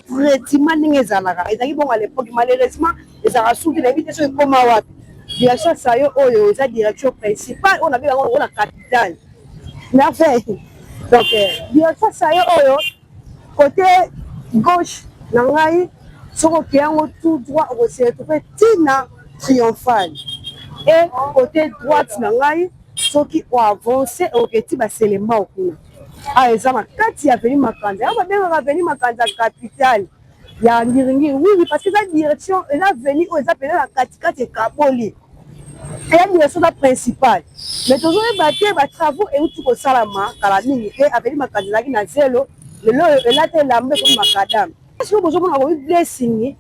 Traitement n'engezalaka. Et bon à l'époque malheureusement les arasouki la vie sur comment wapi. Direction ça yo oyo eza direction principale on avait la capitale. Merveille. Donc direction ça yo oyo côté gauche nangai soko kiango tout droit on se retrouve tina triomphale. Et côté droite nangai soki o avancer au petit baselema okuna. Ah ezama kati ya veni makanza. Ya babenga veni makanza capitale. Ya ngiringi oui parce que la direction elle a venu aux appelés la kati kaboli. Et la direction principale. Mais toujours les travaux et tout au salama kalani et avec makanza la na zelo le là te lambe comme macadam. Est-ce que vous avez eu blessing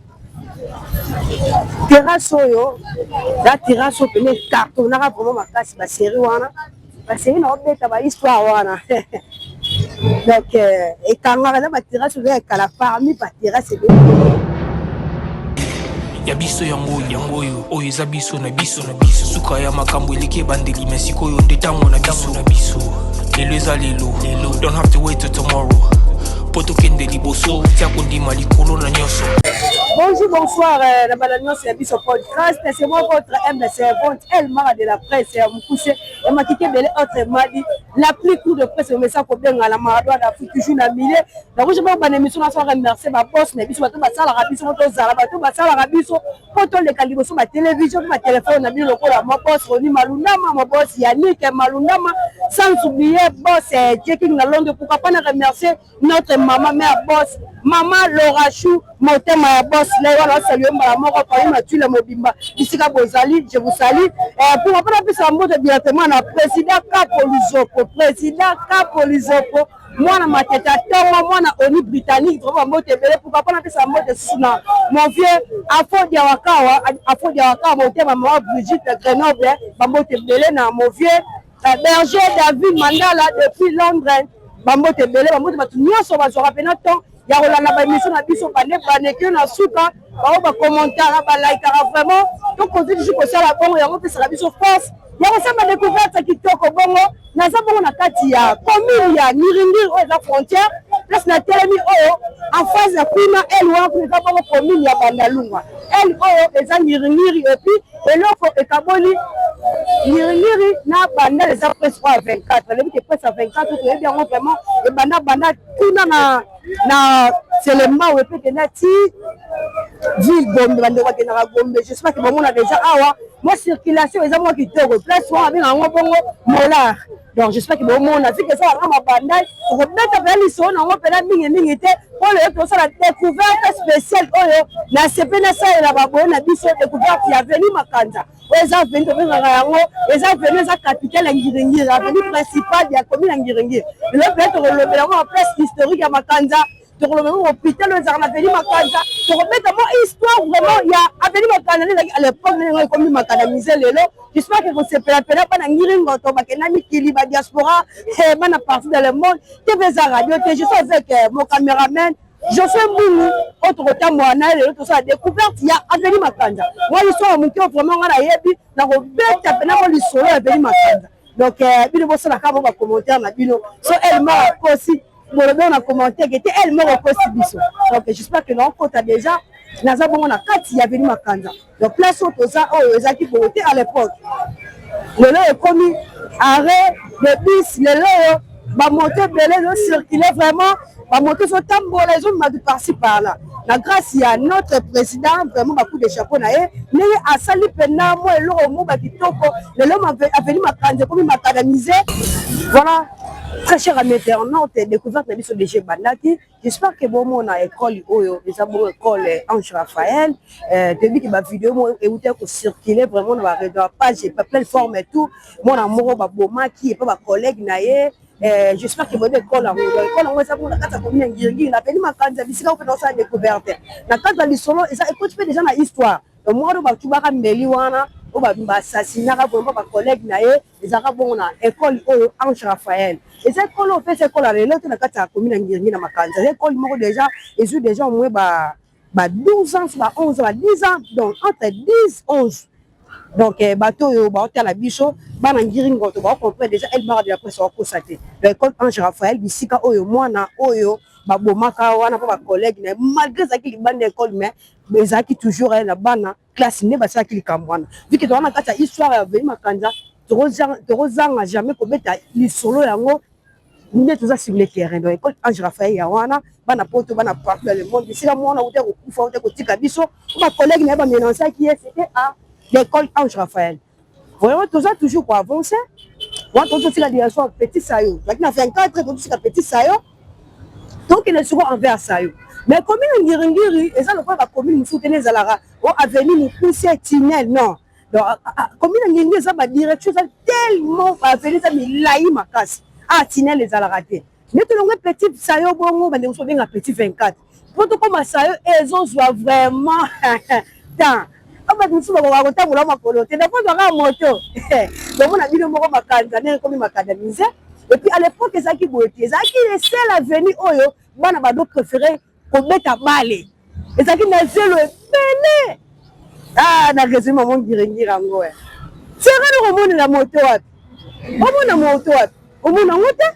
terrasse yo la terrasse au pene carton na vraiment makasi ba série wana. Ba série na obeta ba histoire wana. Donc et quand on a la terrasse avec la parmi ba terrasse Yabiso yango oyo eza biso na biso suka ya makambo elike bandeli mesiko yo ndetango na biso lelo eza lelo don't have to wait till tomorrow poto kende liboso tia kondima likolo na nyoso. Bonjour, bonsoir, la baladon c'est Abisso Podcast, c'est moi votre servante, elle m'a de la presse, vous poussez, elle m'a quitté de l'autre m'a dit, la plus courte de presse, mais ça pour bien à la maradon d'Afrique, toujours la milieu, donc je vais vous émission, on va remercier ma boss, mais bisous, ma salle arabiso, ma salle arabiso, quand on les calibres sur ma télévision, ma téléphone, on a mis le col à ma boss, Roni Malundama, ma boss Yannick Malundama, sans oublier boss, Jacking la Londres, pourquoi pas remercier notre maman, mère boss, maman Laura Chou, mon thème à boss. Là, salut, maman, tu le mobimba. Ici, je vous salue. Pour moi, ça monte directement à président Capolizopo. Moi, na mateta, moi, na ONU britannique, pourquoi pas ça monte sous mon vieux, Afo Diawaka, mon thème à maman Brigitte Grenoble, mon vieux, berger David Mandala depuis Londres, Bambote Belé, Bambote Matunio, ça va se rappeler temps. Il y a la émission na biso que na suka ba commentaire ba like vraiment donc on dit que ça la bongo ya ngopesa la biso force ya ko sama découverte kitoko bongo na za bongo na kati ya commune ya Niringiri o za frontière place na telemi oyo en face ya kuna elwa ko za bongo commune ya Bandalungwa el oyo eza Niringiri et puis eloko ekaboli Niringiri na banda les presque 24 les que presque 24 tout est bien vraiment et banda kuna na c'est le mot où peut nati ville Gombe bande wa na Gombe j'espère que bon on a déjà awa moi circulation les moi qui te replace moi avec un bongo molar donc j'espère que bon on a vu que ça va ma banda pour mettre ben ils sont on peut mingi te pour le ça la découverte spéciale oyo na sepena ça et la babona na biso découverte il y a venu Makanza ils ont venu ils ont venu sa capitale Ngiringi la ville principale de la commune Ngiringi le peut relever en place historique à Makanza pour le moment hôpital les armes venu Makanza pour mettre moi histoire vraiment il y a venu Makanza à l'époque comme macadamisé lelo j'espère que vous se rappelez pas na Ngiringo to bakena mikili ba diaspora et bana partout dans le monde TV za radio je suis avec mon caméraman Joseph Moulou, autre temps, moi, tout ça, découverte, il y a Avenue Makanza. Moi, ils sont mon cœur vraiment à la Yebi, dans le bête, à peine avant le soleil, Avenue Makanza. Donc, il y a un commentaire, elle m'a aussi, on a commenté, elle m'a aussi. Donc, j'espère que l'on compte déjà, nous avons un 4 il y a Avenue Makanza. Donc, place au ça, aux acquis pour à l'époque. Le lot est commis, arrêt, le bis, le lot, va monter, belé, circuler vraiment. Va monter sur tambour les autres m'a par-ci par-là. La grâce à notre président vraiment beaucoup de chapeau naé mais à sali pena moi le mot ba kitoko le l'homme a venu m'attendre comme m'acadamiser voilà très cher ami internaute découverte na biso DG Bandaki j'espère que bon mon a école oyo les abo école Ange Raphaël depuis que ma vidéo moi et où ko circuler vraiment dans la page j'ai pas plein de forme et tout mon amour ba boma qui est pas ma collègue naé j'espère que vous avez école on ça pour la carte commune Ngiringi la peine Makanza bisika on fait dans sa découverte na carte dans solo et ça écoute déjà na histoire moi do ba tubaka mbeli wana o ba assassinat ka bomba ba collègue na ye ezaka bon na école oyo Ange Raphaël et cette école on fait cette école là na carte commune Ngiringi na Makanza l'école moko déjà et sur déjà au moins ba 12 ans ba 11 ba 10 ans donc entre 10 11 donc bateau yo ba hôtel la bicho bana Ngiringo to ba comprendre déjà elle m'a de la presse au constater l'école Ange Raphaël bisika oyo mwana oyo babomaka wana po ba collègue na malgré ça qu'il bande école mais ezaki toujours na bana classe ne ba ça qu'il kambwana vu que dans kata histoire ya veni makanza torozanga jamais ko beta lisolo yango nous tous sur le terrain donc école Ange Raphaël ya wana bana poto bana partout dans le monde c'est là moi on a été kufa on tika biso ba collègue na ba mélanger qui c'était à l'école Ange Raphaël vraiment tout ça toujours pour avancer moi tout ça la direction petit sayo maintenant 24 tout ça petit sayo donc il est souvent envers sayo mais commune ngiri et ça le quoi la commune soutenir zalara on avenir nous pousser tunnel non donc commune ngiri ça ba direction ça tellement avenir ça mi laï makasi ah tunnel les zalara te mais tout le petit sayo bongo ba ndeko benga petit 24 pour tout comme sayo ils ont vraiment tant aba musu ba ko tamula makolo te na poza ka moto donc on a dit le moko makanza ne comme makadamiser et puis à l'époque ça qui boité ça qui est seul avenue oyo bana ba do préférer ko beta balé et ça qui na zelo pele ah na résumé mon ngiringira ngo c'est vrai le monde la moto wapi on na moto wapi on na moto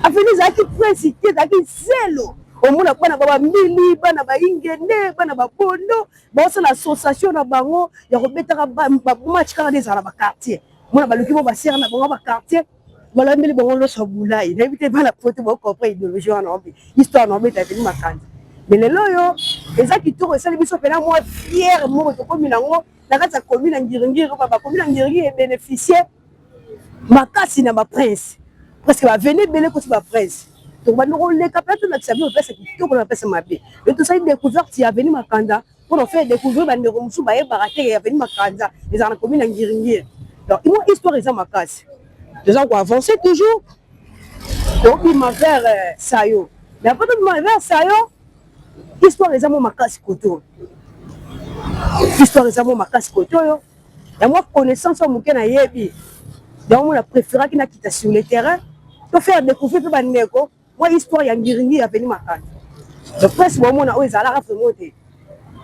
avenue ça qui principé ça qui zelo omuna bana baba mbili bana ba ingene bana ba bondo bosa l'association na bango ya ko betaka ba match kaka des ala ba quartier mona ba luki bo ba serre na bango ba quartier bala mbili bango lo sobula ina éviter bana pote bo comprendre idéologie en ombi histoire na beta venu makandi mais le loyo eza ki tour esali biso pena moi fier mo to komi nango na kata commune ngiringiri ba commune ngiringiri e bénéficier makasi na ba prince presque ba venir belé ko ba prince donc on les capable de l'accepter parce que tout on appelle ça mabé et tout ça une découverte il a venu makanda pour faire découvrir bande romusu ba e baraté il a venu makanda les en commune ngiringiri donc ils ont histoire ils ont makasi les gens vont avancer toujours donc il m'a vers sayo mais après il m'a vers sayo histoire ils ont makasi koto histoire ils ont makasi koto yo et moi connaissance au mukena yebi donc on a préféré qu'il n'a quitté sur le terrain pour faire découvrir peu bandeko moi histoire ya ngiringi ya veni makanda donc presque bon na o ezalaka vraiment te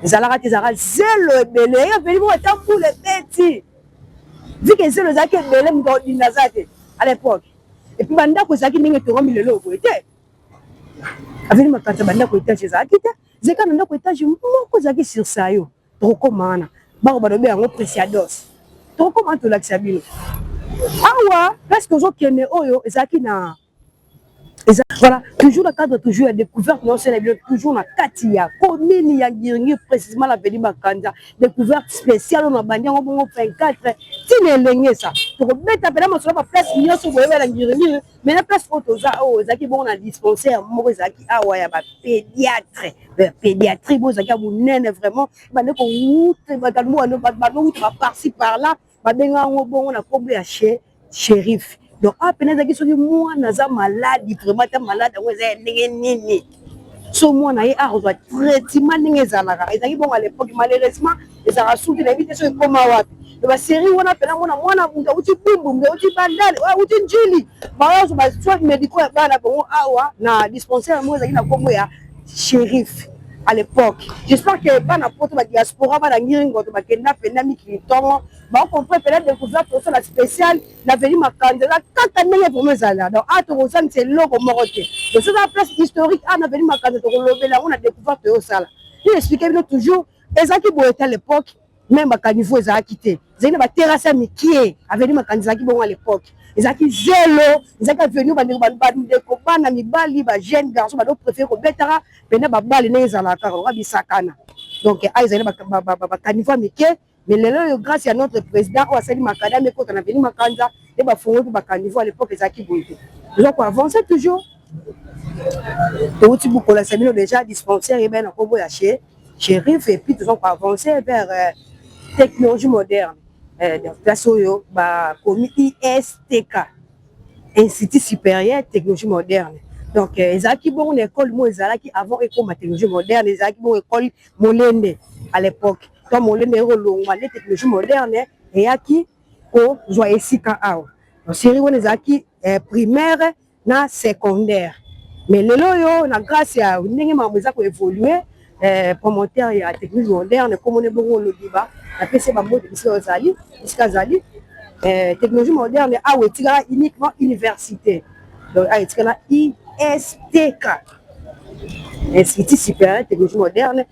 ezalaka te ezalaka zelo ebele ya veni mo tambule beti vu que zelo zaki ebele mdo dinazate à l'époque et puis bandako zaki ndenge tokomi lelo ko ete aveni makanda bandako etage zaki te zeka ndako etage moko zaki sur sayo tokomana bako badobe yango preciados tokomana to lakisa bino awa presque ozokende oyo ezaki na voilà toujours le cadre toujours la découverte non c'est toujours la katia commune ya ngiringi précisément la veni makanda découverte spéciale on a bandi en bon 24 tine lenye ça pour beta pela masolo ba place nyoso boye la ngiringi mais la place photoza o zaki bon na dispensaire moko zaki awa ya ba pédiatre pédiatrie bo zaki bunene vraiment bande ko route ba kalmo ba route ba par-ci par là ba benga ngo bon na kombe ya shérif donc à peine zaki soki moi naza malade vraiment ta malade ngo za ndenge nini so moi na ye a reçoit traitement ndenge zalaka ezaki bon à l'époque malheureusement ezaka souki na vite so ekoma wapi ba série wana pena mwana bunga uti bumbu uti bandale uti njili ba yo ba soit médico ya bana bongo awa na dispensaire mo zaki na kombo ya shérif à l'époque j'espère que bana poto ba diaspora ba ngiringo to ba kenda pena mikritongo ba comprendre peut-être découverte sur la spéciale la veni makanda la kaka ndenge vraiment zala donc a to ça c'est logo moroté donc c'est la place historique a na veni makanda to lobela on a découverte au sala il expliquait bien toujours ezaki boyeta à l'époque même ba niveau ezaki te zena ba terrasse mikie aveni makanda zaki bon à l'époque ezaki zelo ezaki venu ba ndeko bana mibali ba jeune garçon ba do préférer ko betara pena ba bali ne ezala ka ko bisakana donc a ezali ba caniveau mikie mais lelo grâce à notre président o asali makanda mais quand on a venu makanda et ba fongo ba caniveau à l'époque ezaki boyete donc on avance toujours et au tibu ko la semino déjà dispensaire et ben ko boya shérif et puis toujours pour avancer vers technologie moderne place oyo ba komi ISTK Institut supérieur technologie moderne donc ezaki bon une école mo ezalaki avant école technologie moderne ezalaki bon école molende à l'époque donc molende rolongwa les technologie moderne et yaki ko joie esika awa donc série on ezalaki primaire na secondaire mais lelo yo na grâce ya ndenge mambo za ko évoluer promoteur ya technologie moderne comme on est bon le débat la PC ba mode iskazali technologie moderne a wetika uniquement université donc a wetika ISTK institut supérieur technologie moderne,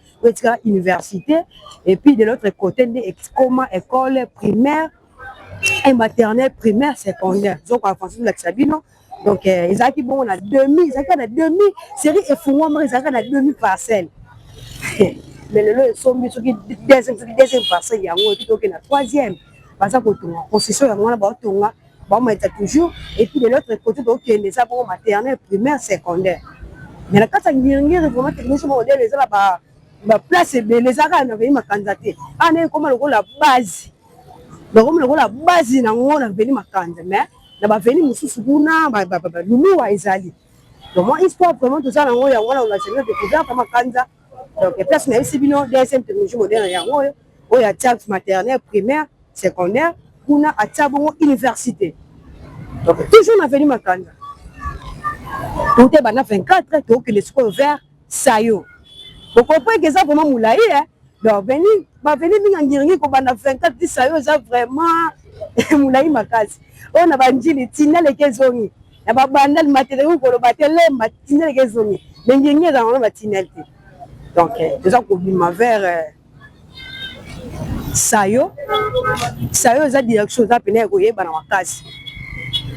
université, et puis de l'autre côté, comment école primaire et maternelle, primaire, secondaire. Donc, en français, la Sabino. Donc, ils ont bon, on a demi, série et fou, ils ont la demi-parcelle. Mais le sont deuxième parcelle, il y a un troisième. Parce que la concession, il y a toujours. Et puis de l'autre côté, donc, il y a des maternelle, primaire, secondaire. Mais quand ça y est, vraiment, technique modèle, les là la place, les arts, on avait ma candidature. Ah, mais comment la base? Donc, la base, on a venu ma candidature. Mais, on a venu Moussousouna, Loulou, Aizali. Donc, moi, histoire, vraiment, tout ça, on a découvert comme ma candidature. Donc, les places, mais c'est bien, deuxième technologie moderne, il y a tchab maternelle, primaire, secondaire, on a tchab université. Donc, toujours, on a venu ma candidature. Tout est 24, donc les scores verts, ça y est. Vous comprenez que ça vraiment moulaï, hein? Donc, venir en dire qu'on a 24, ça y est, ça vraiment moulaï ma case. On a dit les tinelles et les zones. Il y a pas de matériel pour le bâtiment, les tinelles et les zones. Mais il y a dans la tinelle. Donc, déjà qu'on m'a vers ça y est, la direction de la pénètre, vous voyez, dans la case.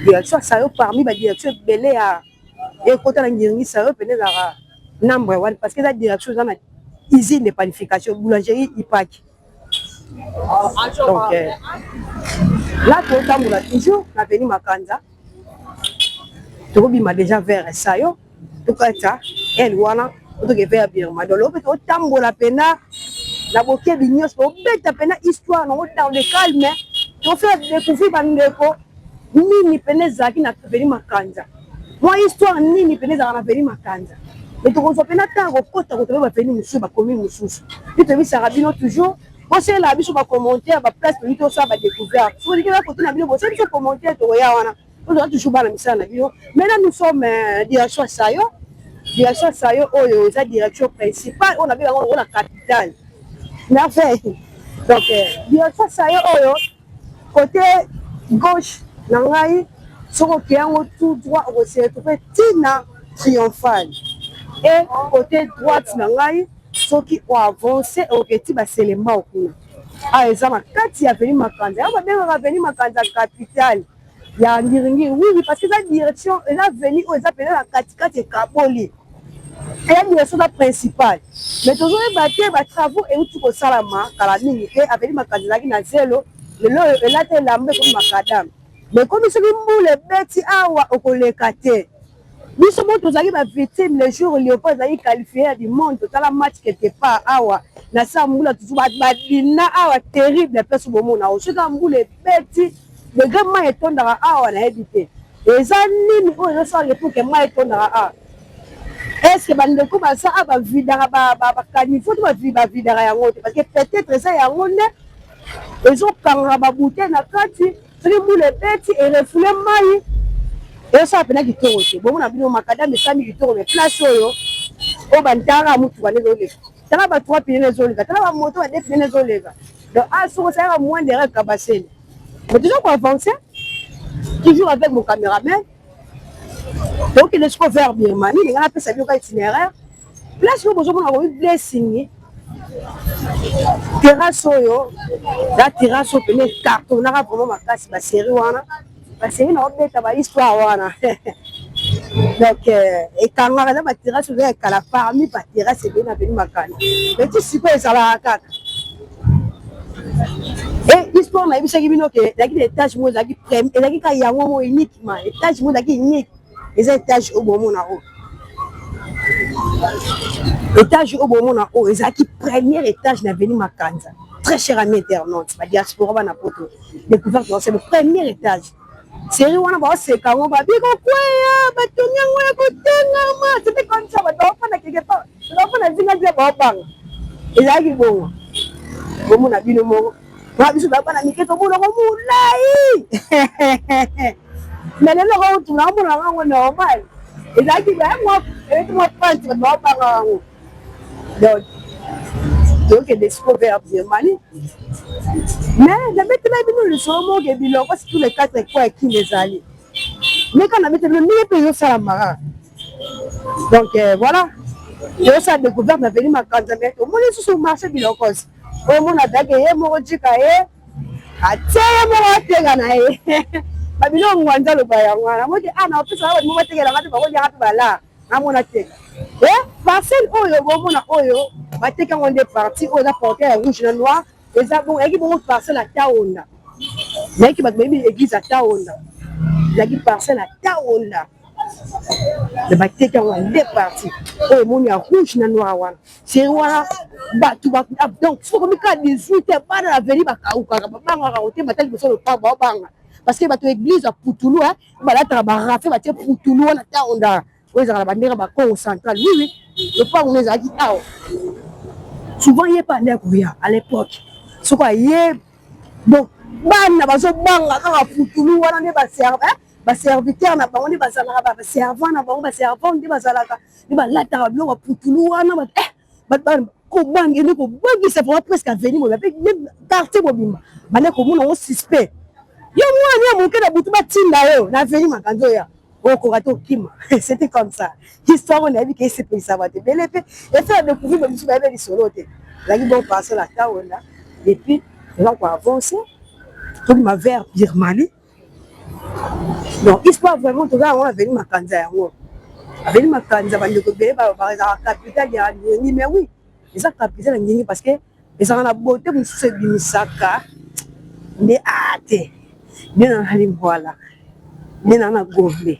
Direction, ça y est, parmi les directions, belé à. Et quand on a dit ça, on peut number one parce que la direction dans usine de panification, boulangerie, IPAC. Donc là, tout le temps, toujours, on a venu ma candidat. Tout le monde m'a déjà vers ça, tout ça, elle wana, tout le vers Birma. Donc l'autre, tout le temps, la pena, la bouquet d'ignos, pour bête la pena histoire, dans le calme, pour faire découvrir Bandeko, ni pena zaki n'a venu ma candidat. Moi, histoire, ni pena zaki n'a venu ma candidat. Mais tu reçois pas tant au côté où tu vas venir monsieur va commis monsieur. Tu te dis ça rabino toujours. Moi c'est la biche va commenter à place pour tout ça va découvrir. Faut dire que côté na bino c'est tu commenter to ya wana. On doit toujours ba na misa na bino. Maintenant nous sommes direction Sayo. Direction Sayo oyo za direction principale on a bien on la capitale. Na fait. Donc direction Sayo oyo côté gauche na ngai soko kiango tout droit au se trouver tina triomphale. Et côté droite nangai soki o avancer au petit baselema okuna ah ezama kati ya veni makanda ya babenga veni makanda capitale ya ngiringi oui parce que la direction elle a venu aux appelés la kati kaboli et la direction principale mais toujours battre ba travaux et tout ko salama kala mingi ke aveni makanda ki na zelo lelo ela te lambe comme makadam mais comme ce mbule beti awa okolekate. Nous sommes tous les victimes le jour où Léopold a qualifié du monde, total match quelque part. Awa, na sa moula toujours badina awa terrible place au moment où ce qu'on voulait petit, le grand est tombé dans awa na habité. Et ça ni nous on sort le pour que moi est tombé dans awa. Est-ce que bande ko ba ça ba vidara ba canifo to ba vidara ya ngote parce que peut-être ça ya ngone ils ont kanga ba bouteille na kati, c'est moule petit et reflet mai. Et ça peine qui tourne. Bon, on a vu nos macadam et sami qui tourne. Place au bantara mutu wane zole. Tala ba 3 pines zole. Tala ba moto a 2 pines zole. Donc à ce ça va moins de règles cabassées. Mais toujours pour avancer, toujours avec mon caméraman. Donc il est vers Birmanie, il a fait sa vie itinéraire. Place où besoin on a eu blessing. Terrasse yo, la terrasse peine carton na vraiment ma casse ba série wana. Parce que non mais histoire wana donc et quand on a la terrasse sur la parmi pas terrasse bien avec makana mais tu sais pas ça va kaka et histoire na bisa kibino ke la qui étage mo la qui prime et la qui ka yango mo uniquement étage mo la qui unique les étages au bon na haut étage au bon na haut et qui premier étage na venu makanda très cher ami internaute la diaspora ba na poto découverte c'est le premier étage. C'est on a bossé quand on va bien quoi ba tonya ngwe ko tenga ma c'était comme ça ba do pas quelque part do pas na zinga dia ba bang ezaki bon bon na bino mo ba biso ba na miketo mo ko mulai mais le lo tu na mo na ngo normal ezaki ba mo et mo pas tu ba ba donc des découvert Birmanie. Mais je mets le somo que biloko c'est tous les 4 quoi qui les alliés. Mais quand on a mis le milieu pays ça la mara. Donc voilà. Yo sa découverte na veni makanza mais au moins sur marché bilokos. O mona dage ye mo jika ye. Ateye mo tega na ye. Babilo ngwanza lo baya ngwana. Mo di ana opisa ba mo tega na ngati ba ko ya ngati bala. Na mona tega. Parcelle oyo bo mona oyo ba teka ngonde parti oyo na porter rouge na noir. Eza bon eki bon parcelle à taonda. Yaki ba bebi église à taonda. Yaki parcelle à taonda. Le bateke en deux parties. Oh mon ya rouge na noir wana. C'est wana batu ba donc faut comme ka 18 pas dans la veni ba kauka ba banga ka ote batali so le pa ba banga. Parce que batu église à Poutoulou hein, ba la tra ba rafé ba te Poutoulou na ta onda. Ouais ça la bandera ba Congo central. Oui oui. Le pas on les a dit ah. Souvent il pas ndekuya à l'époque. Ce quoi yé donc bana ba so banga ka Poutoulou wana ne ba serveur ba serviteur na bango ni bazalaka ba servant na bango ba servant ndi bazalaka ni ba lata bilo ba Poutoulou wana ba ko bangi ni ko bangi c'est pour presque venir mo avec même quartier mobimba bane ko mona on suspect yo mwana ya monke na butu ba tinda yo na venir makanzo ya o ko rato kima c'était comme ça histoire on a vu que c'est pour ça va te belle et faire découvrir ba bisu ba be solo te la qui bon passer la taona et puis là on avancer tout ma vers Birmanie. Donc, histoire vraiment, tout ça, on a venu ma canza. A venu ma canza, on a venu la capitale, mais oui, les capitales, parce que les gens ont beauté, mais c'est du Misaka, mais ate, bien en halim voilà, bien en gombe,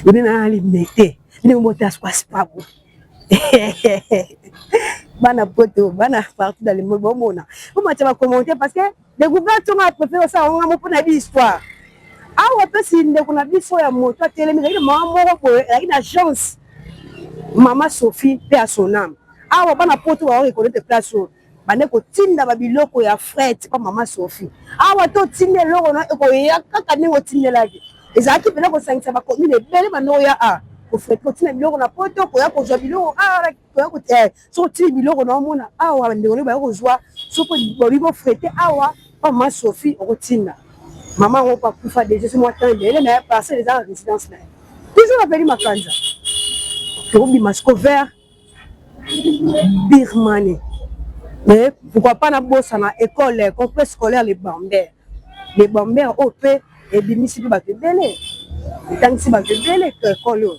bien en halim nete, bien en motas passe pas bon. Bana poto, bana partout dans le monde, bon, comment tu vas commenter parce que les gouvernements préfèrent ça, on a mon point de histoire. Awa pe si ndeko na biso ya moto atelemi na mama moko boye na agence Mama Sophie pe a son âme. Awa bana poto wa reconnaître place o bane ko tinda ba biloko ya fret pa Mama Sophie. Awa to tinde loko na ko ya kaka ningo tindela ki. Ezaki pena ko sangisa ba commune bele bano ya a ko fret ko tinda biloko na poto ko ya ko zwa biloko ko ya ko so tinda biloko na mona awa ndeko ne ba ko zwa so ko bolibo frete awa pa Mama Sophie ko tinda. Maman on pas pour faire des choses moi tant elle mais passer les ans résidence là toujours appelé ma kanza que obi masco vert Birmanie mais pourquoi pas na bossa na école complexe scolaire les Bambers au pe et bimisi ba te belé tant si ba te belé que école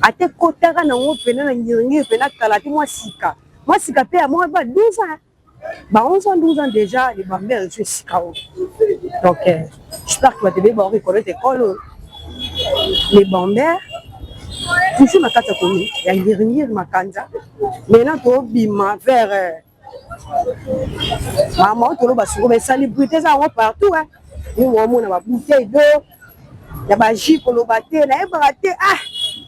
ate kotaka na ngo pena na ngiringi pena kalati moi sika pe à moi ba 12 ans. Bah 11 ans, 12 ans déjà, les Bambers, je suis Sikao. Donc, j'espère que tu vas te bien reconnaître l'école. Les Bambers, toujours ma carte commune, il y a une dernière ma canza. Maintenant, tu as bima vers maman, tu as sur mes célébrités, ça va partout. Nous, on a ma bouteille d'eau, il y a ma jus pour le battre, il y a un baraté. Ah!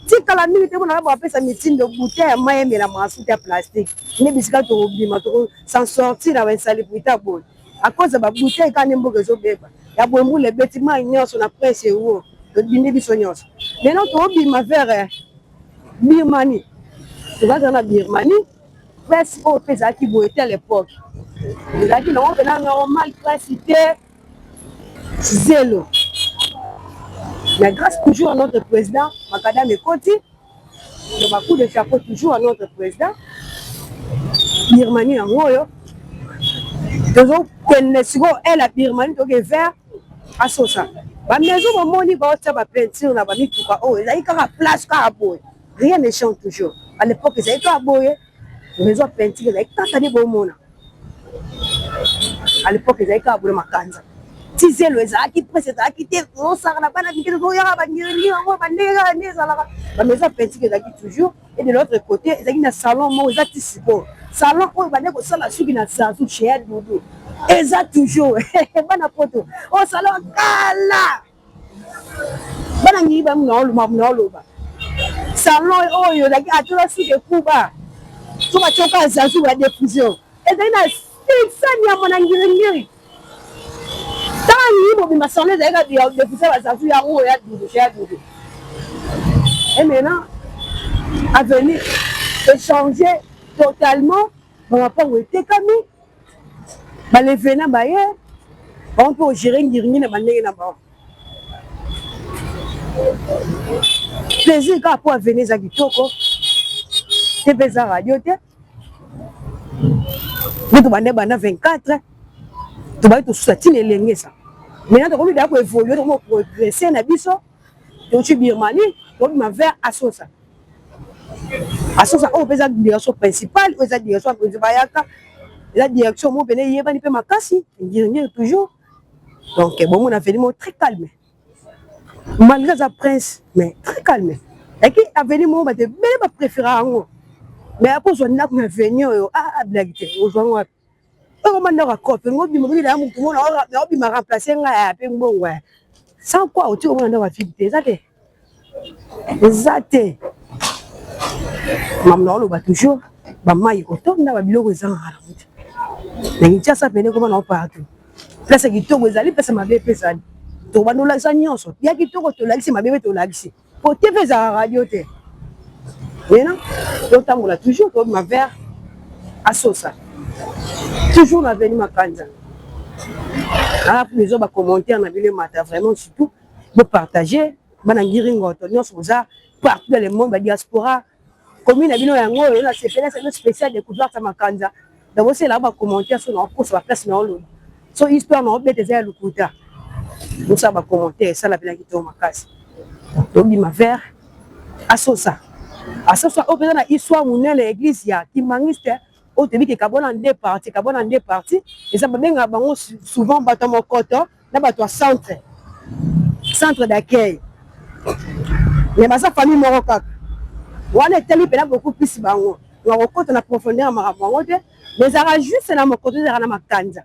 Si quand la minute on a appelé sa médecine de bouteille, moi mais la masse de plastique. Les biscuits au bima sans sortir dans une salle pour ta boule. À cause de la bouteille quand on a besoin il y a beaucoup les bâtiments ignorent son après c'est où le dîner bisognos. Maintenant tu bima vers Birmanie. Tu vas dans la Birmanie, presque au pays qui boitait à l'époque. Il a dit non, on a normal cité zéro. Mais grâce toujours à notre président, Makadam Ekoti, de ma coup de chapeau toujours à notre président, Birmanie en Royo, toujours elle a Birmanie, donc vers à Sosa. Ma maison, mon moni, va faire ma peinture, on a mis tout ça. Oh, il y a une place, rien ne change toujours. À l'époque, il y a une maison peinture, il y a une bon à l'époque, il y a une makanza. Si c'est le qui presse qui te on s'en a pas la vie de voyage à la maison peinture qui toujours et de l'autre côté il y a un salon moi ils ont salon où il va ça la suite na ça tout cher doudou eza toujours bana poto au salon kala bana nyi ba mno ba salon oyo la ki atula si de kuba to ba choka za su ba diffusion et then na ça ni amona ngiri et maintenant, à venir échanger totalement, on va pas où était comme les venants, on peut gérer une guérine et manier là-bas. Plaisir quand pour venir à Gitoko, TV za radio te. Nous tu bande bande 24. Tu vas tout sortir les lignes ça. Maintenant tu vas pour évoluer, tu vas progresser na biso. Tu tu Birmanie, tu vas vers Asosa. Asosa on peut dire direction principale, ou la direction principale yaka. La direction mo bene yeba ni pe makasi, ngir toujours. Donc bon on a fait des très calme. Malgré sa prince, mais très calme. Et qui a venu moi te belle pas préférer en. Mais après on a venir blague aujourd'hui. Comment on a copié on bi mo bi la mo ko na bi ma remplacer nga pe ngo wa. Sans quoi tu on a fixé ça té. Zate. Mamna lo ba toujours ba mai otonda ba biloko ezanga. Mais ça ça pene comment on partout. Là c'est qui to ezali pesa mabe pesa. To ba no la sa nyonso. Ya ki to ko to la si mabe to la si. Pour TV za radio te. Maintenant, d'autant qu'on a toujours comme ma verre à sauce. Toujours ma venue ma canza. Alors pour les autres commentaires, on a vu le matin vraiment surtout de partager. Banangiringo, Tonio Souza, partout dans le monde, la diaspora. Commune Abino Yango, là c'est une spéciale découverte à ma canza. D'abord c'est là bas commentaires sur notre course, la place dans l'eau. So histoire non bête des le couta. Nous ça va commenter ça la bien qui tombe ma casse. Donc ma verre à sauce. À ce soit au besoin na histoire monene l'église ya qui mangiste au début que kabona en deux parties et ça va bien bango souvent bato mokoto na bato centre d'accueil mais ma famille moroka wana teli pena beaucoup plus bango na mokoto na profondeur marabango te mais ça juste na mokoto na makanja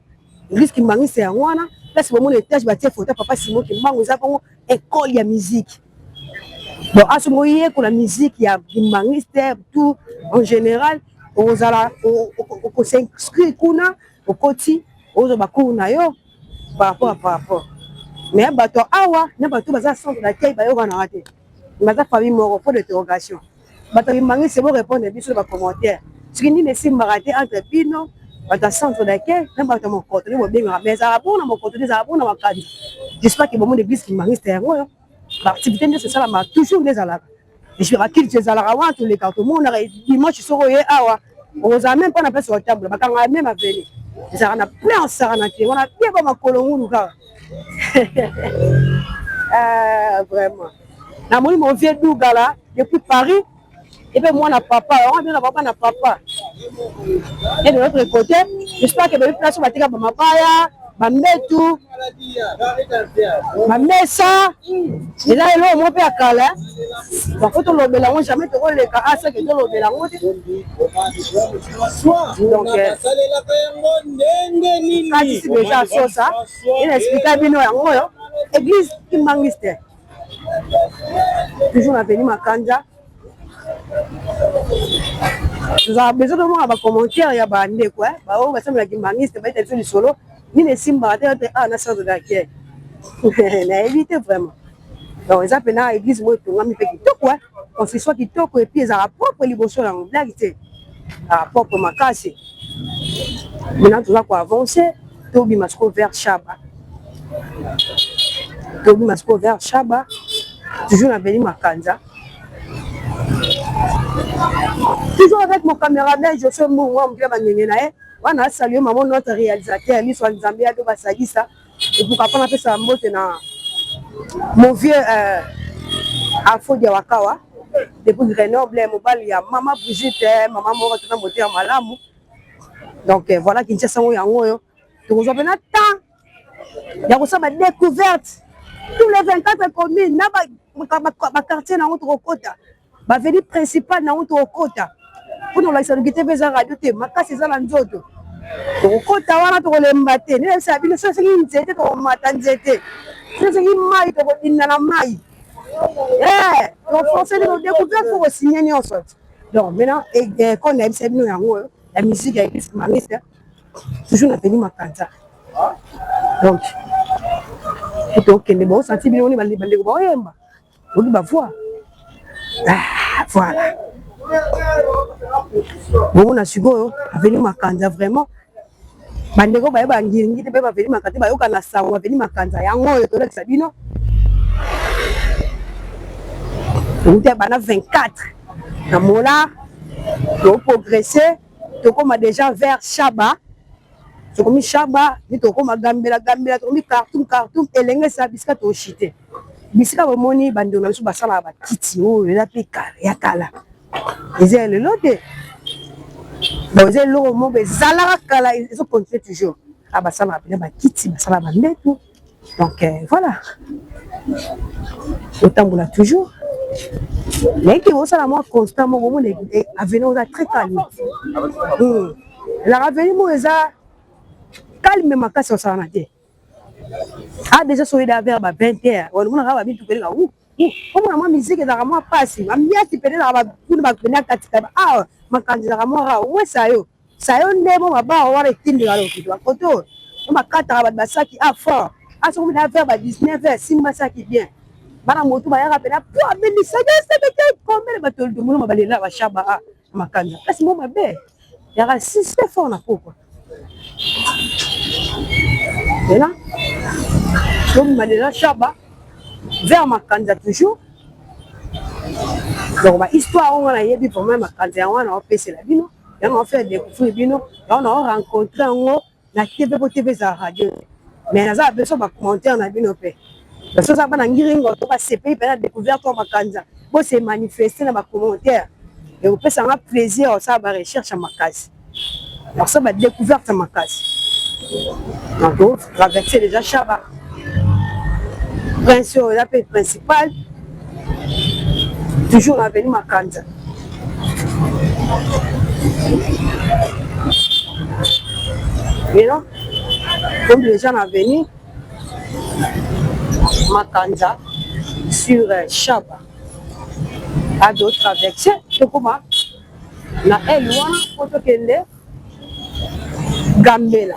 église qui mangiste ya wana là c'est vraiment l'étage batie photo papa Simon qui mango za bango école ya musique. Bon, à ce moment-là, pour la musique, il y a des mangistes, tout en général, on s'inscrit au côté, par rapport. Mais bateau awa, n'a pas tout bazar centre d'accueil, ba yo kana raté. Bazar famille mort pour d'interrogation. Bateau mangiste, c'est bon répondre bien sur les commentaires. Ce qui dit les signes raté entre pino, bateau centre d'accueil, n'a pas mon côté, le bien mais ça bon na mon côté, ça bon na ma carte. J'espère que bon l'église qui mangiste est moi. L'activité de ce ça m'a toujours les alarmes. Je suis raquille ces alarmes tous les cartes. Mon dimanche sur awa. On a même pas la place sur la table. Bah quand on a même à venir. Ça on a plein en saranaki. On a bien pas ma colonne ou quoi. Vraiment. Na mon vieux Dougala depuis Paris. Et puis moi na papa. On a bien papa na papa. Et de l'autre côté, j'espère que le place sur la table ma paya. Bambetu Mamesa et là il mon père kala par contre le belango jamais te le ka asa que le belango donc c'est déjà ça il explique bien yango église qui mangiste toujours na venu makanja nous avons besoin de voir ba commentaire ya bande quoi ba o ba semble ki mangiste ba être sur solo ni les simba na centre d'accueil na éviter vraiment donc ils appellent na église moi to ngami pe kitoko on se soit kitoko et puis ils a propre liboso na blague te a propre makasi maintenant tu vas quoi avancer to bi masco vers Chaba toujours na Beni Makanza toujours avec mon caméraman je suis moi on na on a salué maman notre réalisateur lui soit Nzambia de Basagisa et pour qu'on appelle ça mot na mon vieux Afo Diawakawa depuis Grenoble mobile ya maman Brigitte maman moko tena moteur malamu donc voilà Kinshasa yango yo donc on a temps ya ko sama découverte tous les 24 communes na ba quartier na notre kota ba veni principal na notre kota pour nous la saluer TV za radio te makasi za la nzoto okota wana to kolemba te ne sa bino so sengi nzete to mata nzete so sengi mai to kodinna na mai donc forcément découverte pour signer nyonso donc maintenant quand on a essayé nous yango la musique avec les mangistes toujours na Beni Makanza donc donc les bons senti bien on est bande ko ba yemba oki ba voix voilà bon on a sugo Beni Makanza vraiment bandeko ba ba ngiringi te ba Beni Makanza ba yoka na sawa Beni Makanza yango yo to la sabino on était bana 24 na mola to progresser to comme déjà vers Chaba to comme Chaba ni to comme Gambela to comme cartoon elenge sa bisika to chité bisika bomoni bando na biso basala ba kiti o la pe ya kala ezele lote bon ezele lo mo bezala kala ils ont continué toujours à basala ba kiti basala ba metu donc voilà autant on a toujours mais qui vont ça la moi constamment au moment à venir on a très calme la revenir moi ça calme ma casse ça na té ah déjà sur les vers 20h on a va bien tout là où comment ma musique est moi passe ma mia qui peut là va tout va venir katika ah ma candidat moi ouais ça yo ndemo maba wa retindi la lokito koto ma kata ba saki ah fort ah so on a vers 19h si ma saki bien bana moto ba yaka pena po ameni sagese combien ba tolo muno mabalela ba shaba makanda kasi mo mabe yaka 6 fort na poko et là donc mabalela shaba vers makanda toujours donc ba histoire on a yebi pour même makanda on a fait la bino et on a fait découvrir bino on a rencontré on na TV za radio mais na za besoin ba commentaire na bino pe parce que ça va n'angiringo to ba CPI pendant découverte au makanda bon c'est manifester dans ma commentaire et on peut ça un plaisir ça va recherche à ma case alors ça va découverte à ma case donc traverser déjà Chaba l'appel principal toujours l'avenue Makanda mais non comme les gens l'avenue Makanda sur Chaba à d'autres traversées c'est comment na elwa photo kende Gambela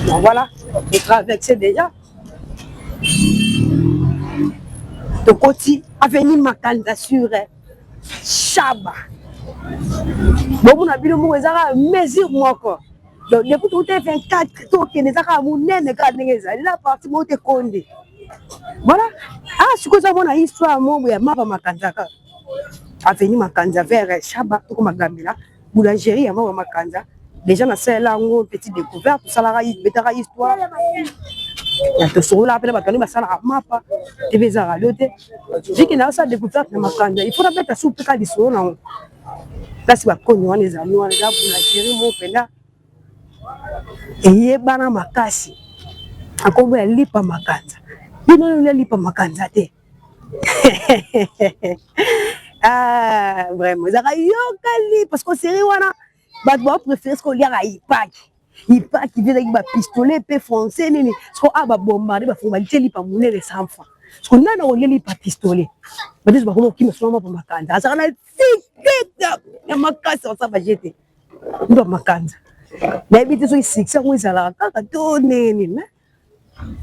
donc voilà et traversé déjà de côté avenue Makanda sur Chaba bon on a vu le mot ezara mesure moi quoi donc depuis tout est 24 to que les aka munene ka ndengeza la partie mo te konde voilà ah ce que ça mon histoire mo ya mapa Makanda ka avenue Makanda vers Chaba to comme Gambela boulangerie ya mapa Makanda déjà na c'est là une petite découverte ça la betara histoire ya to sur la pela batani basala mapa TV za radio te vu que na ça découverte na Makanda il faut mettre soupe ka disoro na kasi ba konyo wana ezali wana za boulangerie mo pela et bana makasi akombo ya lipa Makanda bino le lipa Makanda te ah vraiment ça yokali parce que série wana ba doit préférer ce qu'on lia il pas qui vient avec ba pistolet pe français nini ce qu'on a ba bombarder ba formalité lipa munele sans fois ce qu'on a na on lipa pistolet ba dis ba ko ki mesoma pa Makanda ça na tiketa ya makasi ça ba jeter ndo Makanda mais bité so succès on ezala kaka to nini mais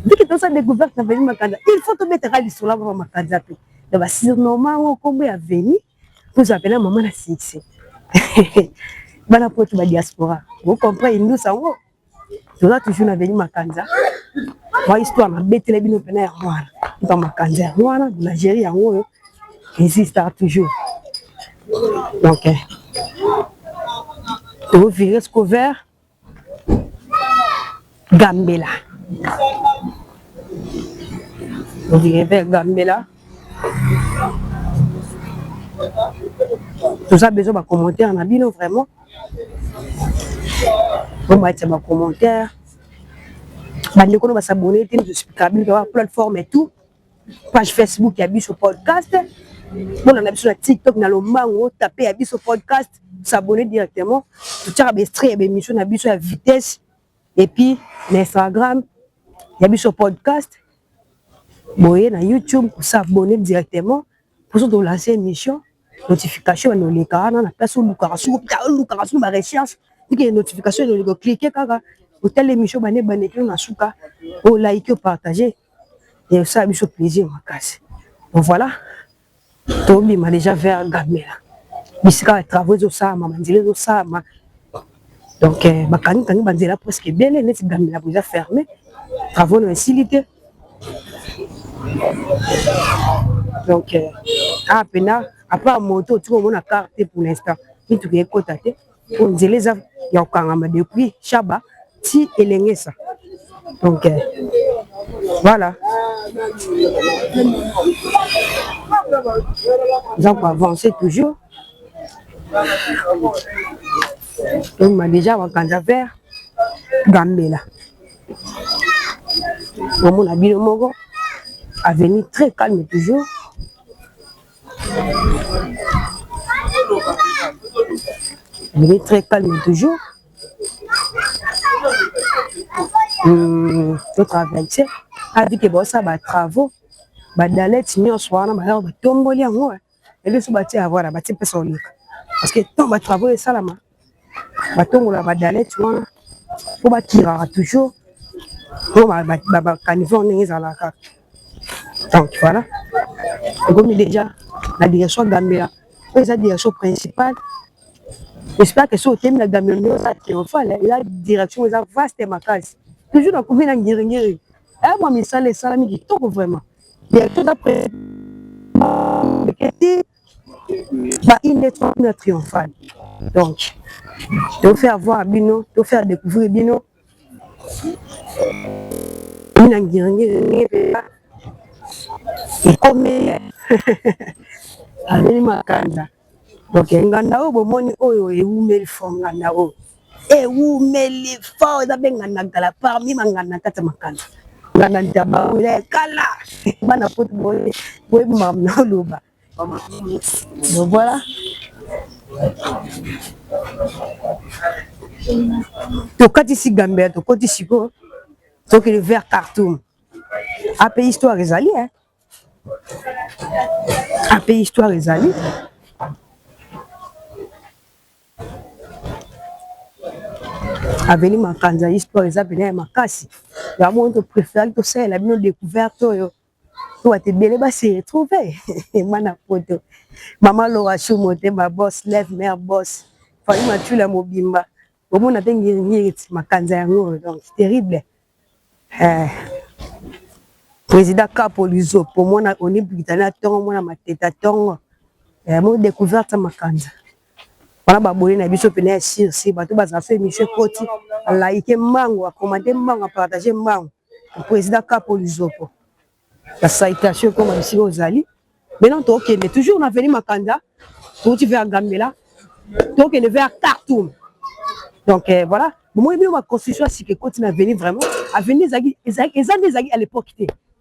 dès que ça découverte na venir Makanda il faut te mettre à l'histoire pour Makanda pe de ba surnommant comme ya venir pour appeler maman na succès bana pote ba diaspora vous comprenez nous ça on doit toujours na venir Makanda wa histoire na betele bino pena ya wana pa Makanda wana Nigeria yango existe toujours donc vous virez ce couvert Gambela vous virez vers Gambela tout ça besoin de commentaires na bino vraiment on va mettre ma commentaire bande ko ba s'abonner tin je suis câble la plateforme et tout page Facebook ya biso podcast bon on a biso na TikTok na lomango taper ya biso podcast s'abonner directement tout ça ba extrait ba émission na biso à vitesse et puis na Instagram ya biso podcast boye na YouTube s'abonner directement pour se lancer émission notification no le kana na place lukara sur ba recherche et notification no le cliquer kaka hôtel émission bané banekino na suka o like o partager et ça biso plaisir makasi donc voilà tobi ma déjà vers Gambela bisika travaux zo ça manzile zo ça donc bakani banzela presque bien net Gambela déjà fermé travaux no facilité Donc, à part moto, tu vois, on a carte pour l'instant. Tu es côté, on dit les a, il y a encore depuis Chaba, si et ça. Donc, voilà. Nous avons avancé toujours. On m'a déjà quand vers Gambela. Mon habit Mogo a venu très calme toujours. Il est très calme toujours. Le travail, c'est avec les boss à travaux. Badalet ni oswana ma ba tomboli yango et le subati avoir ba ti pesa olika parce que tant ba travaux ça là ma ba tongola badalet wana pour ba tira toujours pour ba caniveau ndenge za la carte. Donc voilà, et comme déjà la direction Gambela c'est la direction principale. J'espère que ce thème la Gambela ça triomphal la direction est vaste et makasi toujours dans combien ngiri et moi mi sale salami qui toko vraiment. Directeur d'après une étoile triomphale. Donc, de faire voir Bino, de faire découvrir Bino. Et comme avec Makanda. Donc, nganda o bomoni oyo e umeli fo nganda o. E umeli fo da bengana ngala parmi mangana kata Makanda. Ngana ndaba ule kala. Bana poto boy mam na loba. Donc voilà. Tokati si Gambela, tokati siko. Toki le vers Khartoum. Après histoire ezali hein. Après histoire ezali. Aveni Makanza histoire ezali na makasi. Ya monde préféré to ça la bino découverte yo. Tu vas te belé ba se retrouver. Mana poto. Maman Laura Choumote ma boss lève mère boss. Fali matula mobimba. Omo na tengi ngiri Makanza yango donc c'est terrible. Président Capo Luzo pour moi on est Britannia tongo moi na mateta tongo. Mo découverte Makanza. Voilà ba boye na biso pena sur si bato baza fait Michel Koti like mango a commenter mango a partager mango. Président Capo Luzo pour la citation comme ici aux Ali. Maintenant toi qui est toujours on a venu Makanda, toi tu vers Gambela, toi qui est vers Khartoum. Donc voilà, moi bien ma constitution c'est que continue à venir vraiment, à venir à l'époque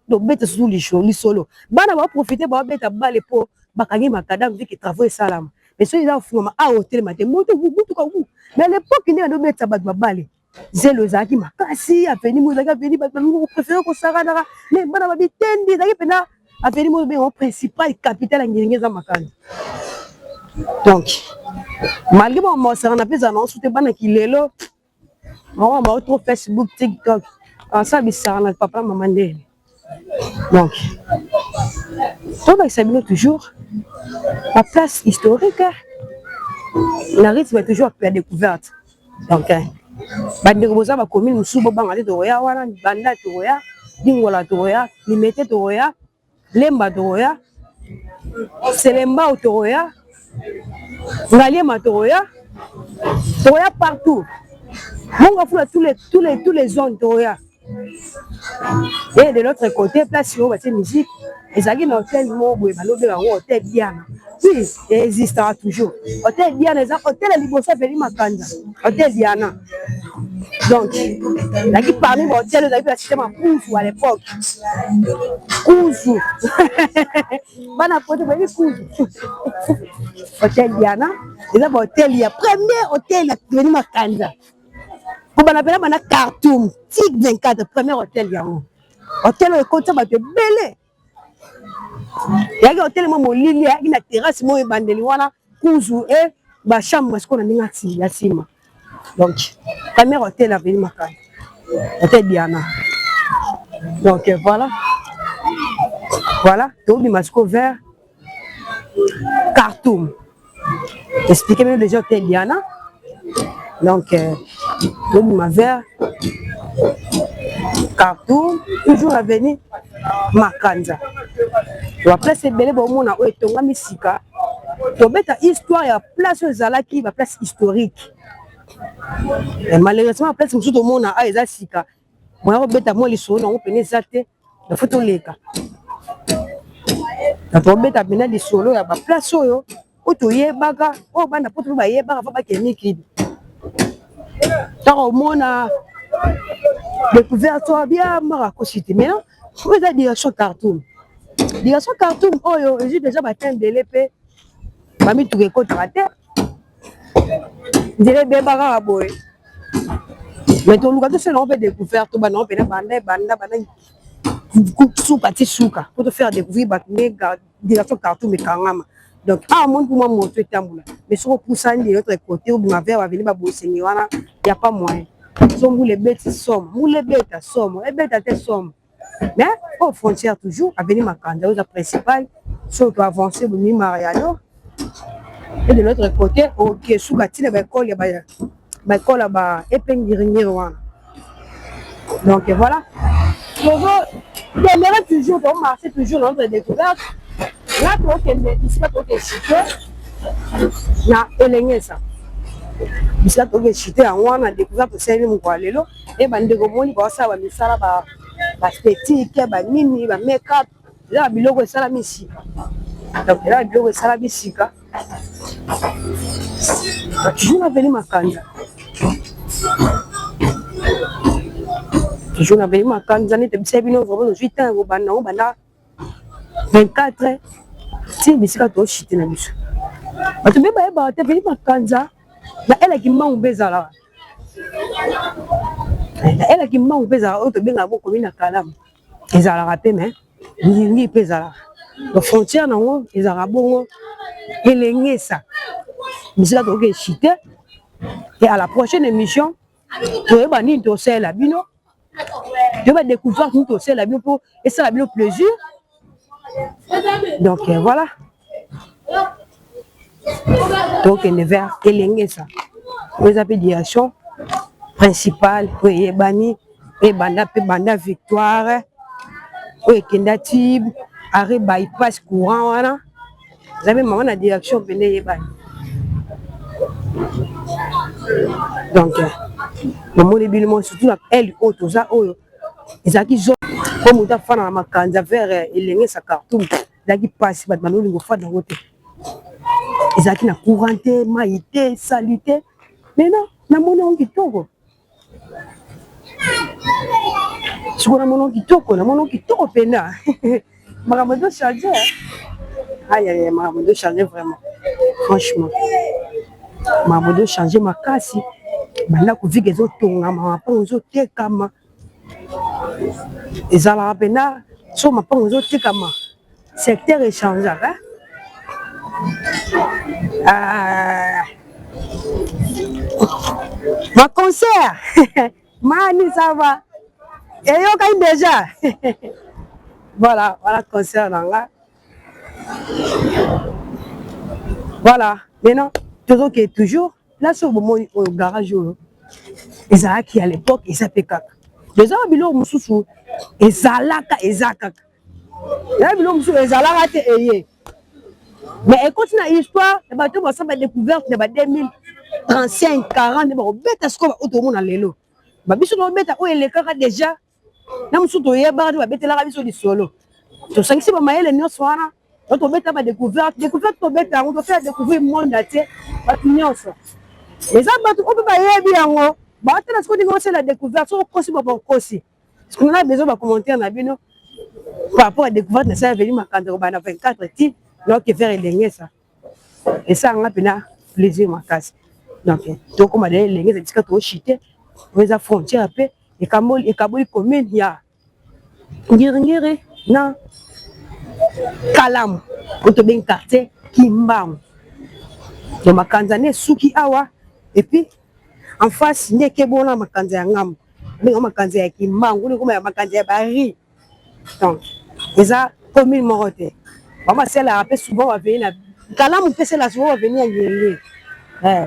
donc bête sous les choses, les solo. Bana va profiter ba bête à bas les po, bakangi Makanda vu que travail salam. Mais ceux là font à hôtel matin, moto vous tout mais à l'époque il y a de bête à bas balé. Zelo zaki makasi a venir mo zaki venir ba nous préférer ko sarana mais bana ba bitendi zaki pena a venir mo bien principal capital ngengeza Makanda. Donc malgré mon ça on a fait annonce tout bana ki lelo on va trop Facebook TikTok en ça bisarana papa maman ndele. Donc tout va s'abîmer toujours la place historique la rythme est toujours à découverte. Donc bandeko boza ba commune musubo bangale toya wana banda toya dingola toya limete toya lemba toya selemba toya ngaliema toya partout monga fula tous les zones toya. Et de l'autre côté place où c'est musique ezaki na hôtel moboye balobe bango hôtel Diana. Oui, il existera toujours. Hôtel Diana, hôtel Libosa Veli Makanda. Hôtel Diana. Donc, là qui parmi les hôtels, vous avez vu le système à Kouzou à l'époque. Kouzou. Bana pote, vous avez vu Kouzou. Hôtel Diana. Et là, hôtel, il y a premier hôtel Veli Makanda. Pour qu'on appelle ça Khartoum. TIC 24, premier hôtel Diana. Hôtel, le côté, va te belé. Il y a un hôtel il y a une terrasse moi bandeli wana Kouzou et ba chambre parce qu'on a ngati ya sima. Donc premier hôtel à venir Makanda. Hôtel Diana. Donc voilà. Voilà, tout le masco vers Khartoum. Expliquez-moi déjà hôtel Diana. Donc tout le vers Khartoum toujours à venir Makanza. La place est belle, bon, on a eu sika. Tobeta histoire ya place ezalaki ba place historique. Et malheureusement la place tout le monde a eza sika. Moi obeta moi lisolo on pene zate la photo leka. Na tobeta bena lisolo ya ba place oyo otoyebaka o bana poto ba yebaka fa ba keniki. Tant au monde a découvert toi bien Marako City. Mais non, vous avez direction Khartoum. Direction Khartoum oyo j'ai déjà battu de l'épée. Mami tu ko traité dire beba ka boy mais to luka to se on fait découvrir to bana on peut banda souka ti souka pour te faire découvrir ba nega direction Khartoum et Kangama donc ah mon pour moi moto etambula mais sur poussa de l'autre côté ou bien vers va venir ba bosengi wana y a pas moyen so les bêtes somme les bêtes somme les bêtes te somme mais aux frontières toujours à venir Makanda aux principal so to avancer ni Mariano. Et de l'autre côté, ok, sous la tine, l'école, il y a l'école là-bas, donc voilà. J'aimerais toujours marcher toujours dans notre découverte. Là, tu es ici, tu es cité. Na élégé ça. Ici, tu es cité en one, na découverte, c'est lui mon coalelo. Et ben de gomoni, bah ça va me ça là, bah esthétique, bah mini, bah make-up. Là, bilogo ça la misika. Donc là, bilogo ça la misika. Toujours avenue Makanza. Toujours avenue Makanza. Nous avons 8 ans, 24 ans. Si nous avons chité na biso. Ba tu beba eba te avenue Makanza. Na ela ki mbangu bezala. Elle qui m'a ouvert à autre bien avant commune à Kalam. Ils allaient rappeler mais ni pesala. La frontière non ils allaient bon éleigner ça. Mais c'est là donc chité et à la prochaine émission tu vas bani to c'est la bino. Tu vas découvrir tout c'est la bino pour et ça la bino plaisir. Donc voilà. Donc on est vers éleigner ça. Vous avez direction principal, oui, bani, et banda victoire, oui, kendatib, arrêt bypass courant, voilà. Vous avez maman la direction, venez, bani. Donc, le mot de bilan, surtout la elle, auto, ça, oh, ils ont qui comme on a fait dans ma canza vers éleigner sa cartoon, ils ont qui passe, bah, nous, nous, fait dans l'autre. Ils ont qui na couranté, maïté, salité, mais non, na mon qui tombe. Je suis mon qui pena. Maramado chargé. Aïe, Maramado chargé vraiment. Franchement. Maramado chargé ma casse. Maintenant, que vu que les autres tournent, les autres tekama. Les Arabes, sont ma les autres tekama. Secteur échangeant. Ma concert. Mani, ça va. Et yo quand déjà. Voilà, voilà concert là. Voilà. Maintenant, toujours qui est toujours là sur le garage ils a qui à l'époque ils s'appellent kaka. Les hommes bilo mususu ezalaka ezakaka. Là bilo mususu ezalaka te eye. Mais écoute la histoire, les bateaux vont s'être découverte de 2035 40 de bête ce qu'on va autour dans l'élo. Ba biso no beta o elekaka déjà. Na musuto yeba ba beta la biso di solo. To sangisi ba mayele nyonso wana. To beta ba découverte to beta on doit faire découvrir monde ate ba nyonso. Mais ça ba to o ba yebi yango. Ba tena ce qu'on dit c'est la découverte so kosi ba kosi. Ce qu'on a besoin de commenter na bino par rapport à découverte na ça venu makanda ba na 24 ti donc faire éleigner ça. Et ça on a pena plaisir ma casse. Donc to comme aller éleigner c'est parce que to chité les frontières après et kaboli commune ya ngirngiri na Kalam auto ben quartier Kimbang de makanzane suki awa et puis en face ndeke bona makanza ya ngam mais makanza ya Kimbang on comme makanza ya bari donc ça commune morote maman c'est là après souvent va venir Kalam peut c'est là souvent va venir ngirngiri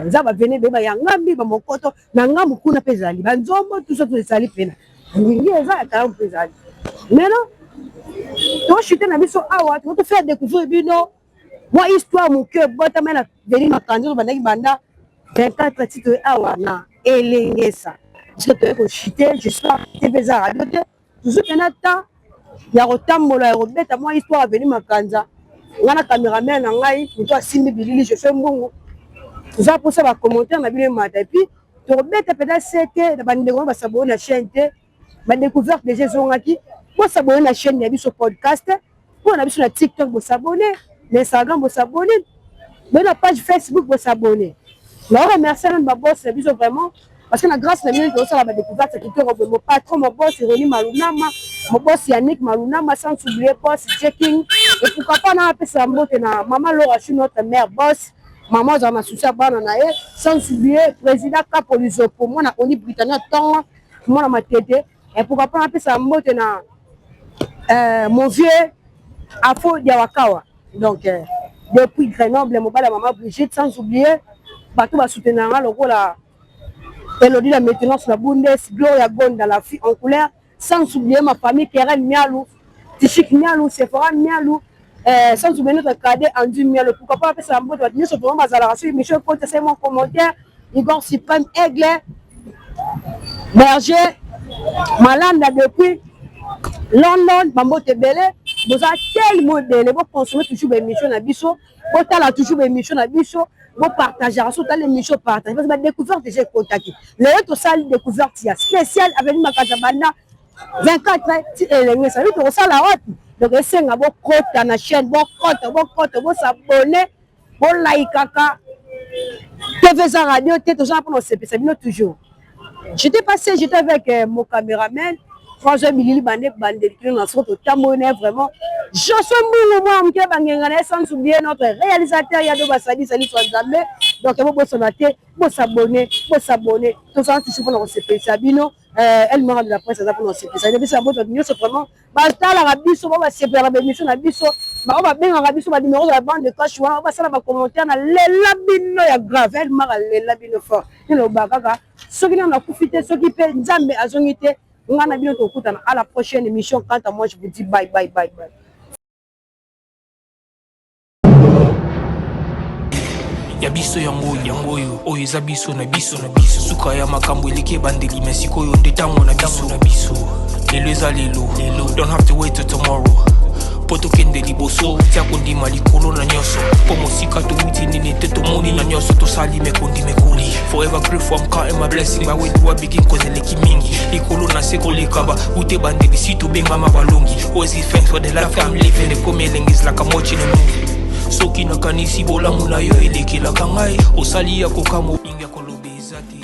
za ba venir beba ya ngambi ba mokoto na ngamu kuna pezali ba nzombo tout ça tout sali pena ngi eza ka pezali mais non to chuter na biso awa to te faire découvrir bino moi histoire mon cœur bota mena veni makanzo bandaki banda 24 titres awa na elengesa parce que to chuter jusqu'à TV za radio te toujours tena temps ya kotambola ya kobeta moi histoire veni makanza ngana cameraman na ngai muto asimbi bilili je fais mbongo za pour ça ba commentaire na bino mata et puis to kobeta peut-être c'était na bandeko ba s'abonner na chaîne te ba découverte déjà zongaki bo s'abonner na chaîne ya biso podcast pour na biso na TikTok bo s'abonner na Instagram bo s'abonner na page Facebook bo s'abonner là on remercie ma boss biso vraiment parce que la grâce la mienne de ça la découverte c'est que mon patron mon boss René Malunama mon boss Yannick Malunama sans oublier boss checking et pourquoi pas na pesa mbote na maman Laura je suis notre mère boss maman za masusa bana na ye sans oublier président Kapolizo pour moi na Oni Britannia tant moi na matete et pourquoi pas na pesa mbote na mon vieux Afo Diawakawa donc depuis Grenoble mon bala maman Brigitte sans oublier bato ba soutenir nga lokola Elodie la maintenance la Bundes Gloria Gonda la fille en couleur sans oublier ma famille Keren Mialou Tichik Mialou Sephora Mialou sans oublier notre cadet Andu Mialou pourquoi pas faire ça en mode nous se faisons bazala sur Michel Côte c'est mon commentaire Igor Suprême Aigle Berger Malanda depuis London Bambote Belé vous avez tel modèle vous consommez toujours des émissions na biso vous tala toujours des émissions na biso vous partagez sur les émissions partagez parce que découverte j'ai contacté le autre salle découverte spécial avec ma Kazabana 24 et ça veut dire ça la haute donc c'est nga bo kota na chaîne bo s'abonner bo like kaka TV za radio te to pour nos CP c'est bien toujours j'étais avec mon caméraman François Bilili Bande qui nous a sorti tamboné vraiment je suis moi m'ke bangengana sans oublier notre réalisateur Yado Basadi Sali Swanzambe donc vous s'abonner tout ça toujours pour nos CP Sabino elle m'a de la presse ça pour nos CP ça depuis ça votre mieux c'est vraiment basta la rabiso va CP la émission na biso ba va bien rabiso ba numéro de la bande de cash wa va ça ba commentaire na lela bino ya grave elle m'a lela bino fort no bakaka soki na profiter soki pe nzambe azongite ngana bino to kutana à la prochaine émission quant à moi je vous dis bye bye bye bye ya biso yango oyo eza biso na biso suka ya makambo eleki bandeli mesikoyo nde tango na biso lelo eza lelo don't have to wait till tomorrow po tokende liboso tia kondima likolo na nyonso po mosika towuti nini te tomoni na nyonso tosali mekondimekoli forever grateful I'm counting my blessing ba wetu wa begin cause eleki mingi likolo na se kolekaba ute bandeli si tobengama balongi always give thanks for the life I'm living the coming is like I'm watching a movie soki nakanisi bolamu na yo elekelaka ngai osali ya kokamo inga kolobe ezate